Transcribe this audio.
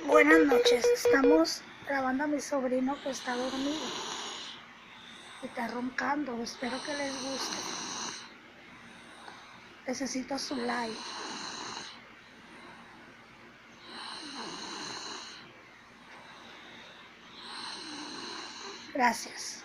Buenas noches, estamos grabando a mi sobrino que está dormido y está roncando, espero que les guste. Necesito su like. Gracias.